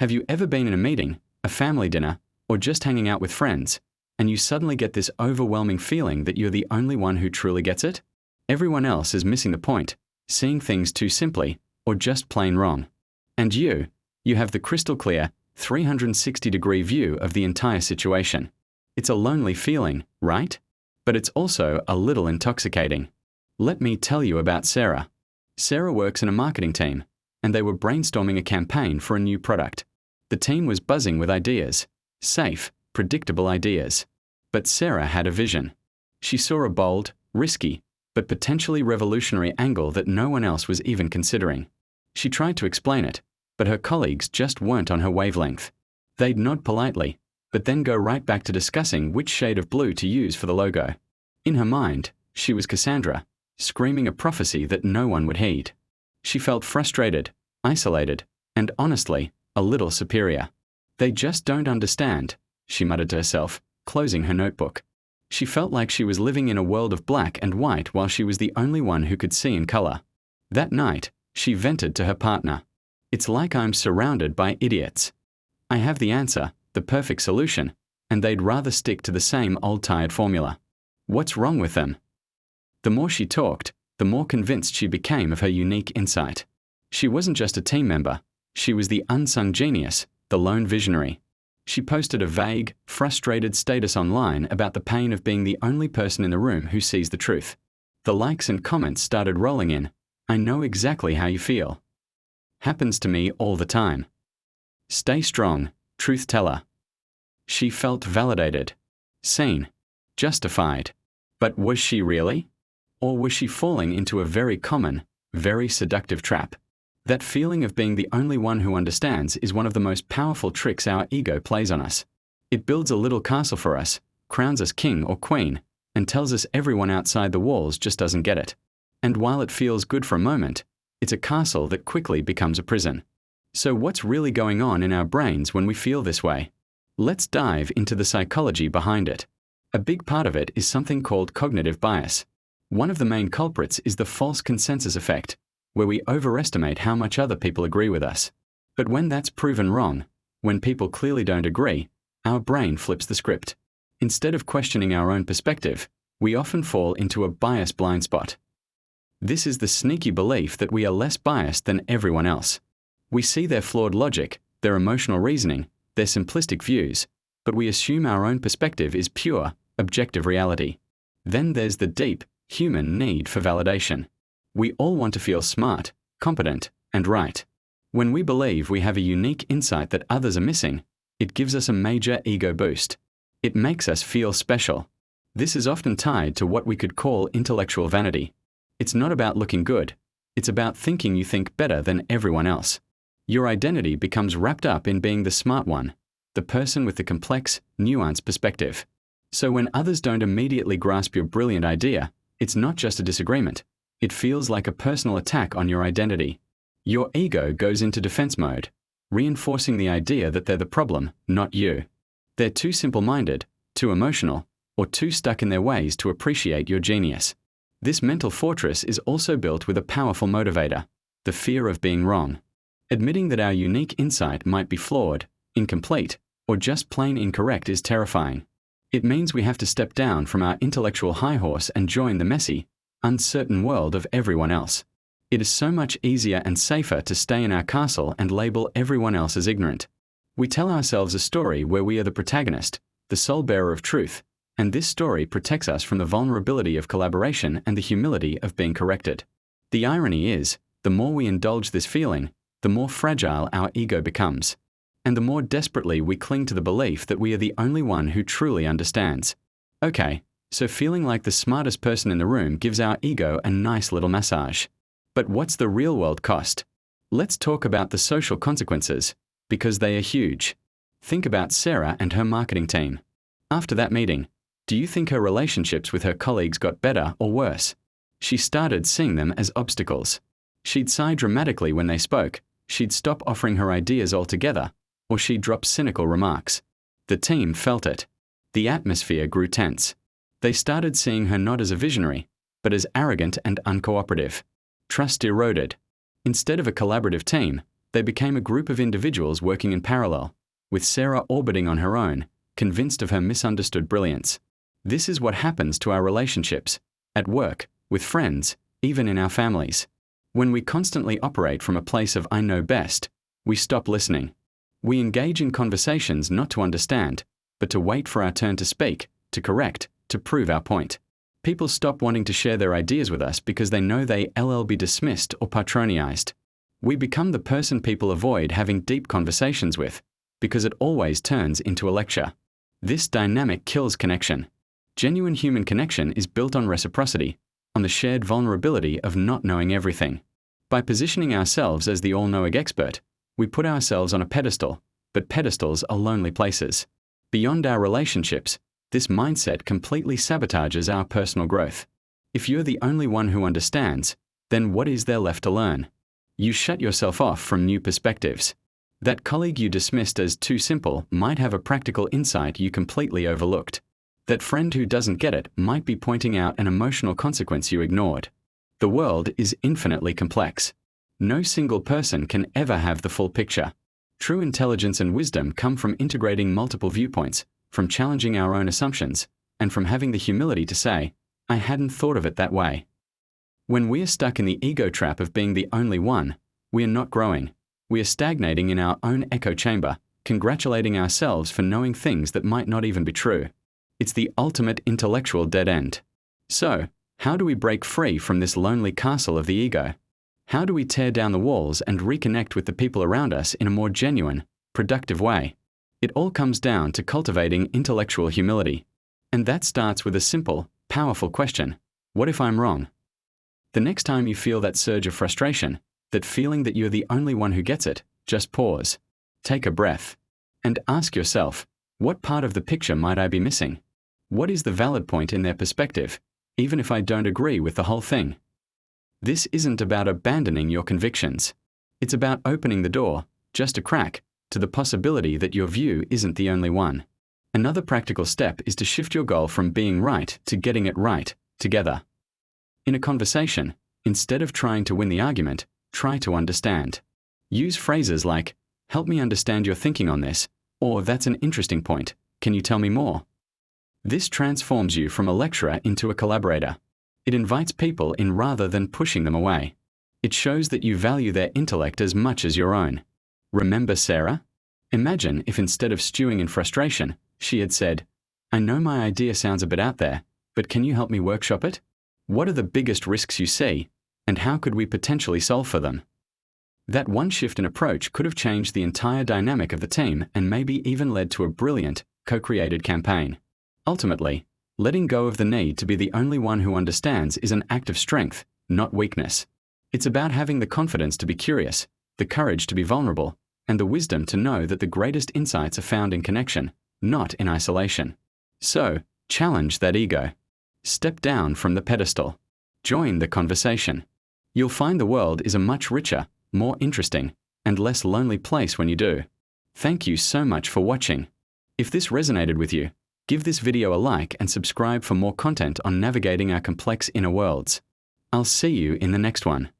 Have you ever been in a meeting, a family dinner, or just hanging out with friends, and you suddenly get this overwhelming feeling that you're the only one who truly gets it? Everyone else is missing the point, seeing things too simply, or just plain wrong. And you have the crystal clear, 360-degree view of the entire situation. It's a lonely feeling, right? But it's also a little intoxicating. Let me tell you about Sarah. Sarah works in a marketing team, and they were brainstorming a campaign for a new product. The team was buzzing with ideas, safe, predictable ideas. But Sarah had a vision. She saw a bold, risky, but potentially revolutionary angle that no one else was even considering. She tried to explain it, but her colleagues just weren't on her wavelength. They'd nod politely, but then go right back to discussing which shade of blue to use for the logo. In her mind, she was Cassandra, screaming a prophecy that no one would heed. She felt frustrated, isolated, and honestly, a little superior. They just don't understand, she muttered to herself, closing her notebook. She felt like she was living in a world of black and white while she was the only one who could see in color. That night, she vented to her partner. It's like I'm surrounded by idiots. I have the answer, the perfect solution, and they'd rather stick to the same old tired formula. What's wrong with them? The more she talked, the more convinced she became of her unique insight. She wasn't just a team member. She was the unsung genius, the lone visionary. She posted a vague, frustrated status online about the pain of being the only person in the room who sees the truth. The likes and comments started rolling in. I know exactly how you feel. Happens to me all the time. Stay strong, truth teller. She felt validated, seen, justified. But was she really? Or was she falling into a very common, very seductive trap? That feeling of being the only one who understands is one of the most powerful tricks our ego plays on us. It builds a little castle for us, crowns us king or queen, and tells us everyone outside the walls just doesn't get it. And while it feels good for a moment, it's a castle that quickly becomes a prison. So what's really going on in our brains when we feel this way? Let's dive into the psychology behind it. A big part of it is something called cognitive bias. One of the main culprits is the false consensus effect, where we overestimate how much other people agree with us. But when that's proven wrong, when people clearly don't agree, our brain flips the script. Instead of questioning our own perspective, we often fall into a bias blind spot. This is the sneaky belief that we are less biased than everyone else. We see their flawed logic, their emotional reasoning, their simplistic views, but we assume our own perspective is pure, objective reality. Then there's the deep, human need for validation. We all want to feel smart, competent, and right. When we believe we have a unique insight that others are missing, it gives us a major ego boost. It makes us feel special. This is often tied to what we could call intellectual vanity. It's not about looking good. It's about thinking you think better than everyone else. Your identity becomes wrapped up in being the smart one, the person with the complex, nuanced perspective. So when others don't immediately grasp your brilliant idea, it's not just a disagreement. It feels like a personal attack on your identity. Your ego goes into defense mode, reinforcing the idea that they're the problem, not you. They're too simple-minded, too emotional, or too stuck in their ways to appreciate your genius. This mental fortress is also built with a powerful motivator, the fear of being wrong. Admitting that our unique insight might be flawed, incomplete, or just plain incorrect is terrifying. It means we have to step down from our intellectual high horse and join the messy, uncertain world of everyone else. It is so much easier and safer to stay in our castle and label everyone else as ignorant. We tell ourselves a story where we are the protagonist, the sole bearer of truth, and this story protects us from the vulnerability of collaboration and the humility of being corrected. The irony is, the more we indulge this feeling, the more fragile our ego becomes, and the more desperately we cling to the belief that we are the only one who truly understands. Okay, so feeling like the smartest person in the room gives our ego a nice little massage. But what's the real-world cost? Let's talk about the social consequences, because they are huge. Think about Sarah and her marketing team. After that meeting, do you think her relationships with her colleagues got better or worse? She started seeing them as obstacles. She'd sigh dramatically when they spoke, she'd stop offering her ideas altogether, or she'd drop cynical remarks. The team felt it. The atmosphere grew tense. They started seeing her not as a visionary, but as arrogant and uncooperative. Trust eroded. Instead of a collaborative team, They became a group of individuals working in parallel, with Sarah orbiting on her own, convinced of her misunderstood brilliance. This is what happens to our relationships, at work, with friends, even in our families. When we constantly operate from a place of I know best, we stop listening. We engage in conversations not to understand, but to wait for our turn to speak, to correct, to prove our point. People stop wanting to share their ideas with us because they know they'll be dismissed or patronized. We become the person people avoid having deep conversations with, because it always turns into a lecture. This dynamic kills connection. Genuine human connection is built on reciprocity, on the shared vulnerability of not knowing everything. By positioning ourselves as the all-knowing expert, we put ourselves on a pedestal, but pedestals are lonely places. Beyond our relationships, this mindset completely sabotages our personal growth. If you're the only one who understands, then what is there left to learn? You shut yourself off from new perspectives. That colleague you dismissed as too simple might have a practical insight you completely overlooked. That friend who doesn't get it might be pointing out an emotional consequence you ignored. The world is infinitely complex. No single person can ever have the full picture. True intelligence and wisdom come from integrating multiple viewpoints, from challenging our own assumptions, and from having the humility to say, I hadn't thought of it that way. When we are stuck in the ego trap of being the only one, we are not growing. We are stagnating in our own echo chamber, congratulating ourselves for knowing things that might not even be true. It's the ultimate intellectual dead end. So, how do we break free from this lonely castle of the ego? How do we tear down the walls and reconnect with the people around us in a more genuine, productive way? It all comes down to cultivating intellectual humility. And that starts with a simple, powerful question. What if I'm wrong? The next time you feel that surge of frustration, that feeling that you're the only one who gets it, just pause, take a breath, and ask yourself, what part of the picture might I be missing? What is the valid point in their perspective, even if I don't agree with the whole thing? This isn't about abandoning your convictions. It's about opening the door, just a crack, to the possibility that your view isn't the only one. Another practical step is to shift your goal from being right to getting it right, together. In a conversation, instead of trying to win the argument, try to understand. Use phrases like, help me understand your thinking on this, or that's an interesting point, can you tell me more? This transforms you from a lecturer into a collaborator. It invites people in rather than pushing them away. It shows that you value their intellect as much as your own. Remember Sarah? Imagine if instead of stewing in frustration, she had said, I know my idea sounds a bit out there, but can you help me workshop it? What are the biggest risks you see, and how could we potentially solve for them? That one shift in approach could have changed the entire dynamic of the team and maybe even led to a brilliant, co-created campaign. Ultimately, letting go of the need to be the only one who understands is an act of strength, not weakness. It's about having the confidence to be curious, the courage to be vulnerable, and the wisdom to know that the greatest insights are found in connection, not in isolation. So, challenge that ego. Step down from the pedestal. Join the conversation. You'll find the world is a much richer, more interesting, and less lonely place when you do. Thank you so much for watching. If this resonated with you, give this video a like and subscribe for more content on navigating our complex inner worlds. I'll see you in the next one.